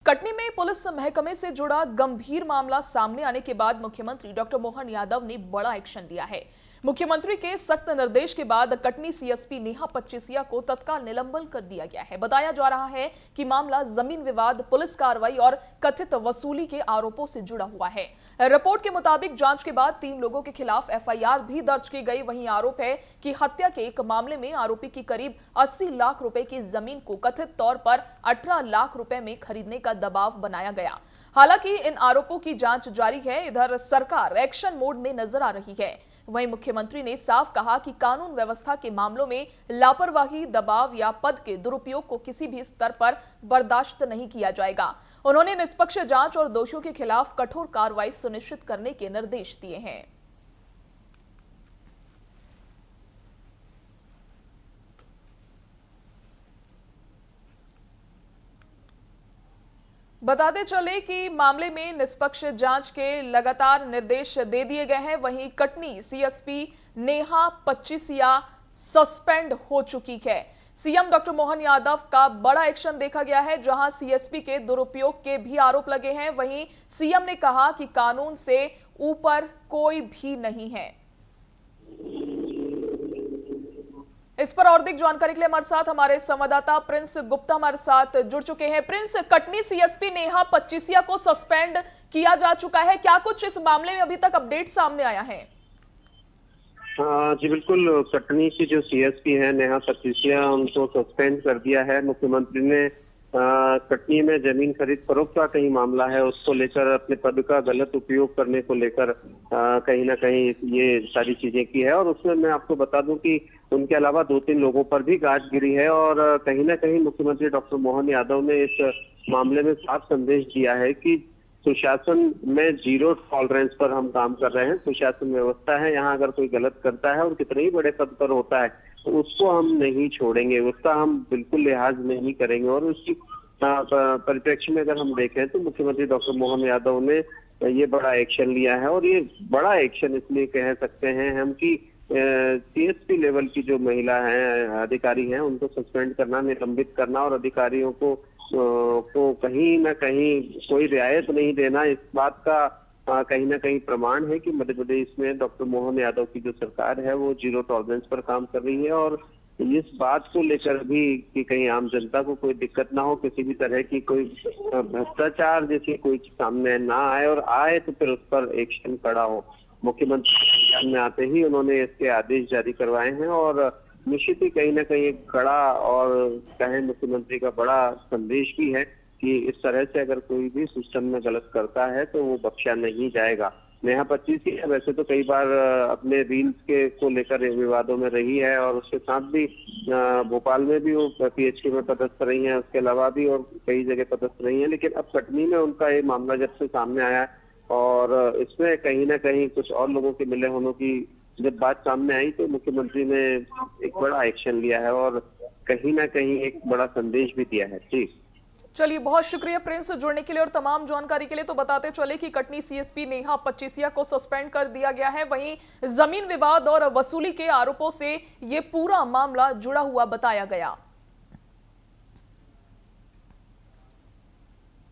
कटनी में पुलिस महकमे से जुड़ा गंभीर मामला सामने आने के बाद मुख्यमंत्री डॉक्टर मोहन यादव ने बड़ा एक्शन लिया है। मुख्यमंत्री के सख्त निर्देश के बाद कटनी सीएसपी नेहा पच्चीसिया को तत्काल निलंबन कर दिया गया है। बताया जा रहा है कि मामला जमीन विवाद, पुलिस कार्रवाई और कथित वसूली के आरोपों से जुड़ा हुआ है। रिपोर्ट के मुताबिक जांच के बाद 3 लोगों के खिलाफ एफआईआर भी दर्ज की गई। वहीं आरोप है कि हत्या के एक मामले में आरोपी की करीब 80 लाख रुपए की जमीन को कथित तौर पर 18 लाख रुपए में खरीदने का दबाव बनाया गया। हालांकि इन आरोपों की जांच जारी है। इधर सरकार एक्शन मोड में नजर आ रही है। वहीं मुख्यमंत्री ने साफ कहा कि कानून व्यवस्था के मामलों में लापरवाही, दबाव या पद के दुरुपयोग को किसी भी स्तर पर बर्दाश्त नहीं किया जाएगा। उन्होंने निष्पक्ष जांच और दोषियों के खिलाफ कठोर कार्रवाई सुनिश्चित करने के निर्देश दिए हैं। बताते चले कि मामले में निष्पक्ष जांच के लगातार निर्देश दे दिए गए हैं। वहीं कटनी सीएसपी नेहा पच्चीसिया सस्पेंड हो चुकी है। सीएम डॉक्टर मोहन यादव का बड़ा एक्शन देखा गया है, जहां सीएसपी के दुरुपयोग के भी आरोप लगे हैं। वहीं सीएम ने कहा कि कानून से ऊपर कोई भी नहीं है। इस पर और अधिक जानकारी के लिए हमारे साथ हमारे संवाददाता प्रिंस गुप्ता हमारे साथ जुड़ चुके हैं। प्रिंस, कटनी सीएसपी नेहा पच्चीसिया को सस्पेंड किया जा चुका है, क्या कुछ इस मामले में अभी तक अपडेट सामने आया है? जी बिल्कुल, कटनी की जो सीएसपी है नेहा पच्चीसिया, उनको सस्पेंड कर दिया है। मुख्यमंत्री ने कटनी में जमीन खरीद फरोख्त का कहीं मामला है, उसको लेकर अपने पद का गलत उपयोग करने को लेकर कहीं ना कहीं ये सारी चीजें की है। और उसमें मैं आपको बता दूं कि उनके अलावा 2-3 लोगों पर भी गाज गिरी है। और कहीं ना कहीं मुख्यमंत्री डॉक्टर मोहन यादव ने इस मामले में साफ संदेश दिया है कि सुशासन में जीरो टॉलरेंस पर हम काम कर रहे हैं। सुशासन व्यवस्था है, यहाँ अगर कोई गलत करता है और कितने ही बड़े पद पर होता है तो उसको हम नहीं छोड़ेंगे, उसका हम बिल्कुल लिहाज नहीं करेंगे। और उसकी परिप्रेक्ष्य में अगर हम देखें तो मुख्यमंत्री डॉक्टर मोहन यादव ने ये बड़ा एक्शन लिया है। और ये बड़ा एक्शन इसलिए कह सकते हैं हम कि सीएसपी लेवल की जो महिला है, अधिकारी हैं, उनको सस्पेंड करना, निलंबित करना और अधिकारियों को कहीं ना कहीं कोई रियायत नहीं देना, इस बात का कहीं ना कहीं प्रमाण है कि मध्य प्रदेश में डॉक्टर मोहन यादव की जो सरकार है वो जीरो टॉलरेंस पर काम कर रही है। और इस बात को लेकर भी कि कहीं आम जनता को कोई दिक्कत ना हो, किसी भी तरह की कोई भ्रष्टाचार जैसी कोई सामने ना आए, और आए तो फिर उस पर एक्शन कड़ा हो। मुख्यमंत्री सामने आते ही उन्होंने इसके आदेश जारी करवाए हैं। और निश्चित ही कहीं ना कहीं एक कड़ा और कहें मुख्यमंत्री का बड़ा संदेश भी है कि इस तरह से अगर कोई भी सिस्टम में गलत करता है तो वो बख्शा नहीं जाएगा। नेहा पच्चीसिया वैसे तो कई बार अपने रील्स के को लेकर विवादों में रही है, और उसके साथ भी भोपाल में भी वो पीएचडी में पदस्थ रही हैं, उसके अलावा भी और कई जगह पदस्थ रही हैं। लेकिन अब कटनी में उनका ये मामला जब से सामने आया और इसमें कहीं ना कहीं कुछ और लोगों के मिले होने की जब बात सामने आई तो मुख्यमंत्री ने एक बड़ा एक्शन लिया है और कहीं ना कहीं एक बड़ा संदेश भी दिया है। जी चलिए, बहुत शुक्रिया प्रिंस जुड़ने के लिए और तमाम जानकारी के लिए। तो बताते चले कि कटनी सीएसपी नेहा पच्चीसिया को सस्पेंड कर दिया गया है। वहीं जमीन विवाद और वसूली के आरोपों से ये पूरा मामला जुड़ा हुआ बताया गया।